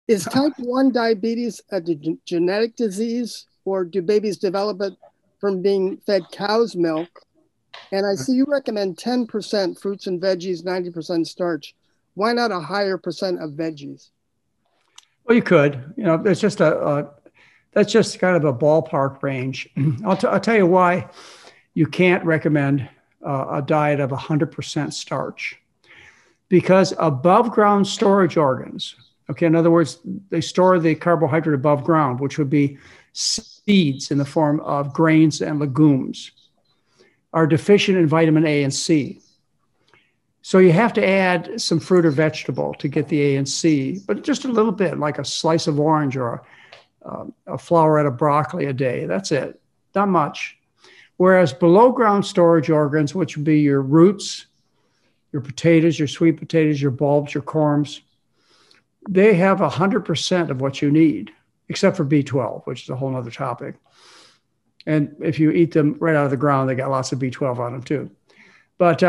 Is type 1 diabetes a genetic disease, or do babies develop it from being fed cow's milk? And I see you recommend 10% fruits and veggies, 90% starch. Why not a higher percent of veggies? Well, you could. You know, it's just that's just kind of a ballpark range. I'll tell you why you can't recommend a diet of 100% starch. Because above ground storage organs, okay, in other words, they store the carbohydrate above ground, which would be seeds in the form of grains and legumes, are deficient in vitamin A and C. So you have to add some fruit or vegetable to get the A and C, but just a little bit, like a slice of orange or a flowerette of broccoli a day. That's it, not much. Whereas below ground storage organs, which would be your roots, your potatoes, your sweet potatoes, your bulbs, your corms, they have 100% of what you need, except for B12, which is a whole other topic. And if you eat them right out of the ground, they got lots of B12 on them too. But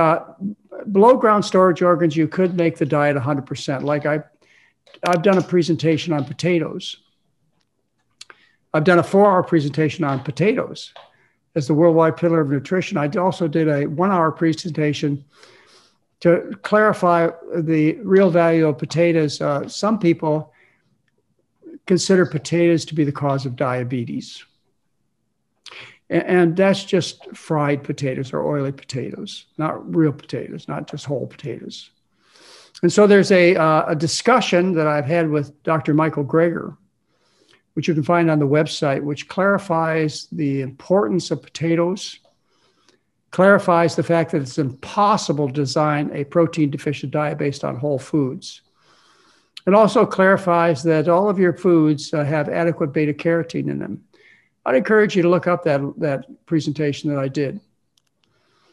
below ground storage organs, you could make the diet 100%. Like I've done a presentation on potatoes. I've done a 4-hour presentation on potatoes as the worldwide pillar of nutrition. I also did a 1-hour presentation to clarify the real value of potatoes. Some people consider potatoes to be the cause of diabetes. And that's just fried potatoes or oily potatoes, not real potatoes, not just whole potatoes. And so there's a discussion that I've had with Dr. Michael Greger, which you can find on the website, which clarifies the importance of potatoes, clarifies the fact that it's impossible to design a protein deficient diet based on whole foods. It also clarifies that all of your foods have adequate beta carotene in them. I'd encourage you to look up that presentation that I did.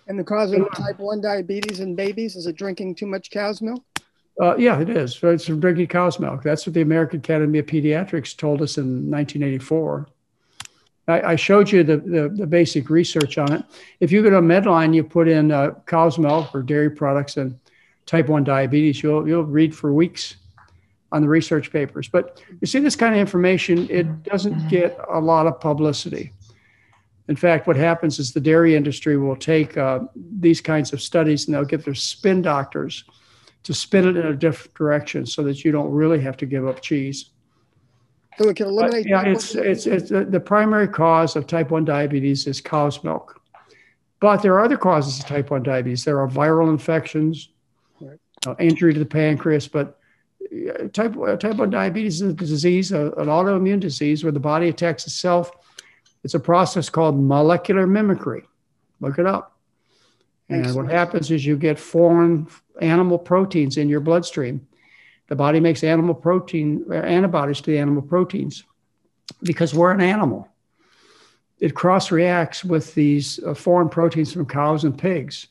And the cause of type 1 diabetes in babies, is it drinking too much cow's milk? Yeah, it is. It's from drinking cow's milk. That's what the American Academy of Pediatrics told us in 1984. I showed you the basic research on it. If you go to Medline, you put in cow's milk or dairy products and type 1 diabetes, you'll read for weeks on the research papers. But you see, this kind of information, it doesn't get a lot of publicity. In fact, what happens is the dairy industry will take these kinds of studies and they'll get their spin doctors to spin it in a different direction so that you don't really have to give up cheese. So it can eliminate. Yeah, it's the primary cause of type 1 diabetes is cow's milk. But there are other causes of type 1 diabetes. There are viral infections, right, injury to the pancreas, but type 1 diabetes is a disease, an autoimmune disease where the body attacks itself. It's a process called molecular mimicry. Look it up. And what happens is you get foreign animal proteins in your bloodstream. The body makes animal protein, antibodies to the animal proteins because we're an animal. It cross-reacts with these foreign proteins from cows and pigs.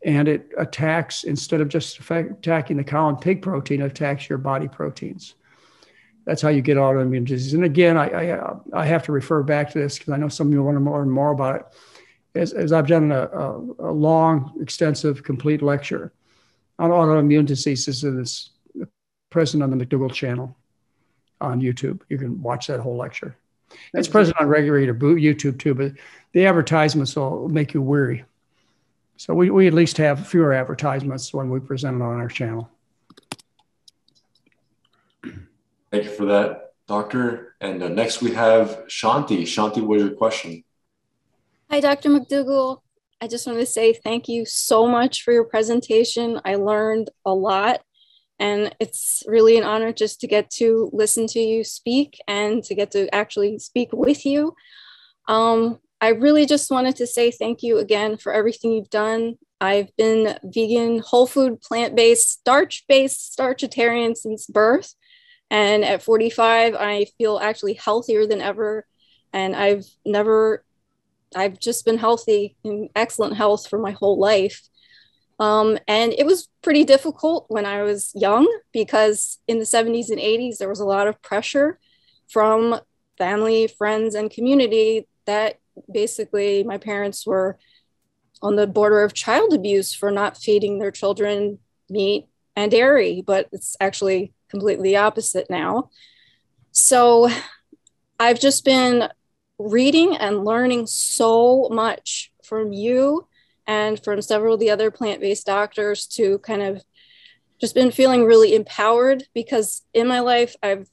And it attacks, instead of just attacking the cow and pig protein, it attacks your body proteins. That's how you get autoimmune disease. And again, I have to refer back to this because I know some of you want to learn more about it. As I've done a long, extensive, complete lecture on autoimmune diseases, and it's present on the McDougall channel on YouTube. You can watch that whole lecture. It's present on regular YouTube too, but the advertisements will make you weary. So we at least have fewer advertisements when we present it on our channel. Thank you for that, Doctor. And next we have Shanti. Shanti, what is your question? Hi, Dr. McDougall. I just want to say thank you so much for your presentation. I learned a lot, and it's really an honor just to get to listen to you speak and to get to actually speak with you. I really just wanted to say thank you again for everything you've done. I've been vegan, whole food, plant-based, starch-based, starchitarian since birth. And at 45, I feel actually healthier than ever. And I've just been healthy, in excellent health for my whole life. And it was pretty difficult when I was young because in the 70s and 80s, there was a lot of pressure from family, friends, and community that basically my parents were on the border of child abuse for not feeding their children meat and dairy, but it's actually completely the opposite now. So I've just been reading and learning so much from you and from several of the other plant-based doctors, to kind of just been feeling really empowered, because in my life, I've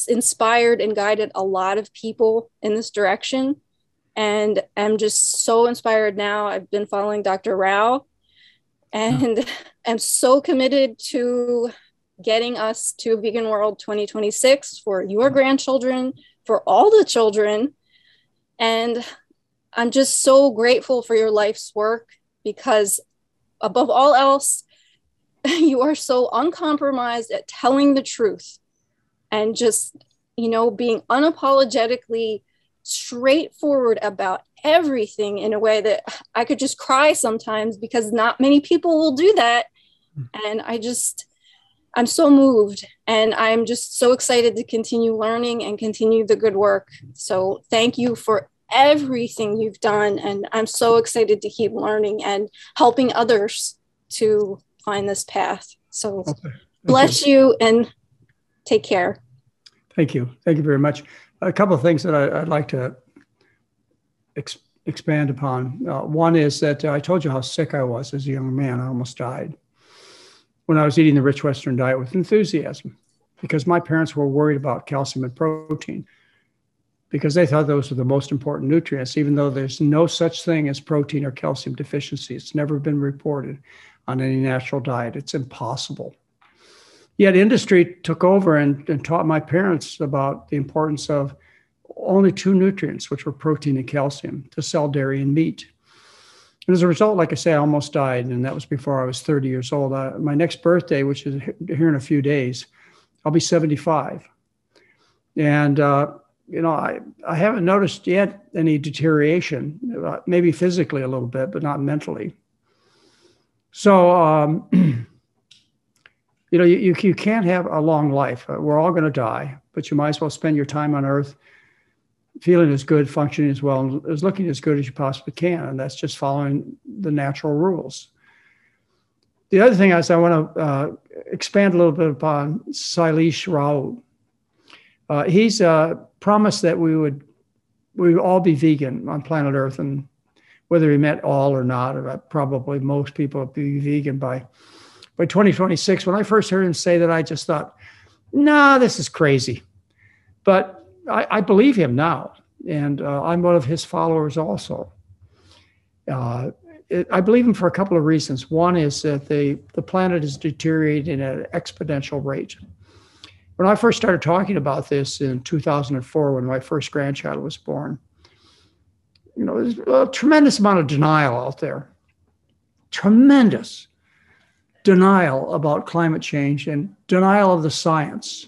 inspired and guided a lot of people in this direction. And I'm just so inspired now. I've been following Dr. Rao, and I'm so committed to getting us to Vegan World 2026 for your grandchildren, for all the children. And I'm just so grateful for your life's work, because above all else, you are so uncompromised at telling the truth and just, being unapologetically straightforward about everything in a way that I could just cry sometimes, because not many people will do that. And I'm so moved, and I'm just so excited to continue learning and continue the good work. So thank you for everything you've done. And I'm so excited to keep learning and helping others to find this path. So bless you and take care. Thank you. Thank you very much. A couple of things that I'd like to expand upon. One is that I told you how sick I was as a young man. I almost died when I was eating the rich Western diet with enthusiasm, because my parents were worried about calcium and protein, because they thought those were the most important nutrients, even though there's no such thing as protein or calcium deficiency. It's never been reported on any natural diet. It's impossible. Yet industry took over and taught my parents about the importance of only two nutrients, which were protein and calcium, to sell dairy and meat. And as a result, like I say, I almost died, and that was before I was 30 years old. My next birthday, which is here in a few days, I'll be 75. And, I haven't noticed yet any deterioration, maybe physically a little bit, but not mentally. So, you can't have a long life. We're all going to die, but you might as well spend your time on Earth feeling as good, functioning as well, as looking as good as you possibly can. And that's just following the natural rules. The other thing is I want to expand a little bit upon Sailesh Rao. He's promised that we would all be vegan on planet Earth. And whether he meant all or not, probably most people will be vegan by 2026. When I first heard him say that, I just thought, nah, this is crazy. But I believe him now, and I'm one of his followers also. I believe him for a couple of reasons. One is that the planet is deteriorating at an exponential rate. When I first started talking about this in 2004, when my first grandchild was born, there's a tremendous amount of denial out there. Tremendous denial about climate change and denial of the science.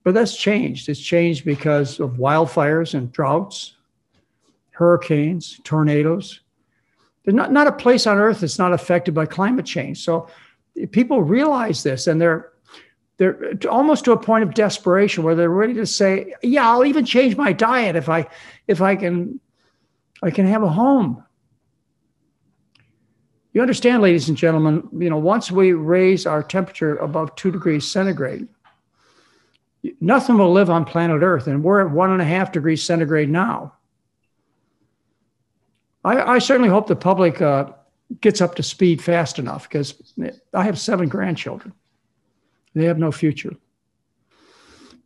But that's changed. It's changed because of wildfires and droughts, hurricanes, tornadoes. There's not a place on Earth that's not affected by climate change. So people realize this, and they're almost to a point of desperation where they're ready to say, yeah, I'll even change my diet if I can have a home. You understand, ladies and gentlemen, once we raise our temperature above 2 degrees centigrade, nothing will live on planet Earth, and we're at 1.5 degrees centigrade now. I certainly hope the public gets up to speed fast enough, because I have 7 grandchildren. They have no future.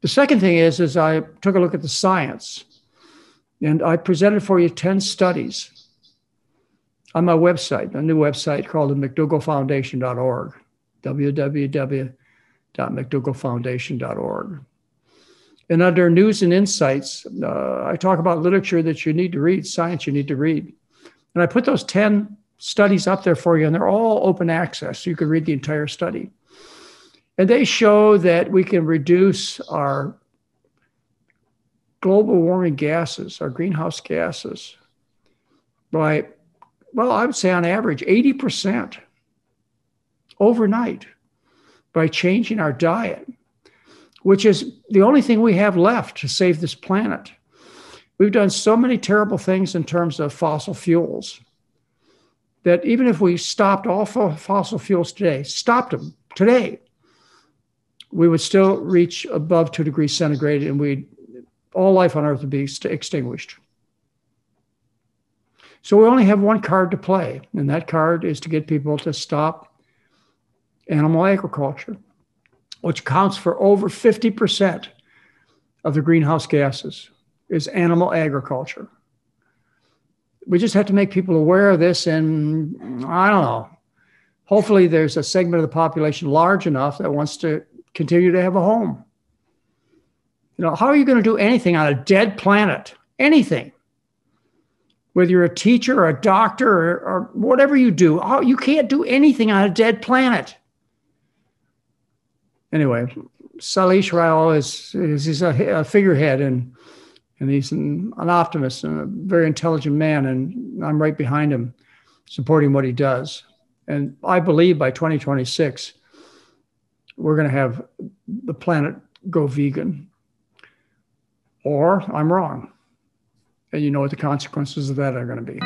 The second thing is I took a look at the science, and I presented for you 10 studies on my website, a new website called the McDougallFoundation.org, www.mcdougallfoundation.org. And under news and insights, I talk about literature that you need to read, science you need to read. And I put those 10 studies up there for you, and they're all open access, so you can read the entire study. And they show that we can reduce our global warming gases, our greenhouse gases, by, well, I would say on average 80% overnight by changing our diet, which is the only thing we have left to save this planet. We've done so many terrible things in terms of fossil fuels that even if we stopped all fossil fuels today, stopped them today, we would still reach above 2 degrees centigrade, and all life on Earth would be extinguished. So we only have one card to play, and that card is to get people to stop animal agriculture, which accounts for over 50% of the greenhouse gases, is animal agriculture. We just have to make people aware of this, and I don't know. Hopefully there's a segment of the population large enough that wants to continue to have a home. You know, how are you going to do anything on a dead planet? Anything. Whether you're a teacher or a doctor or whatever you do, you can't do anything on a dead planet. Anyway, Salish Rao is a figurehead, and he's an optimist and a very intelligent man, and I'm right behind him, supporting what he does. And I believe by 2026, we're going to have the planet go vegan. Or I'm wrong. And you know what the consequences of that are going to be.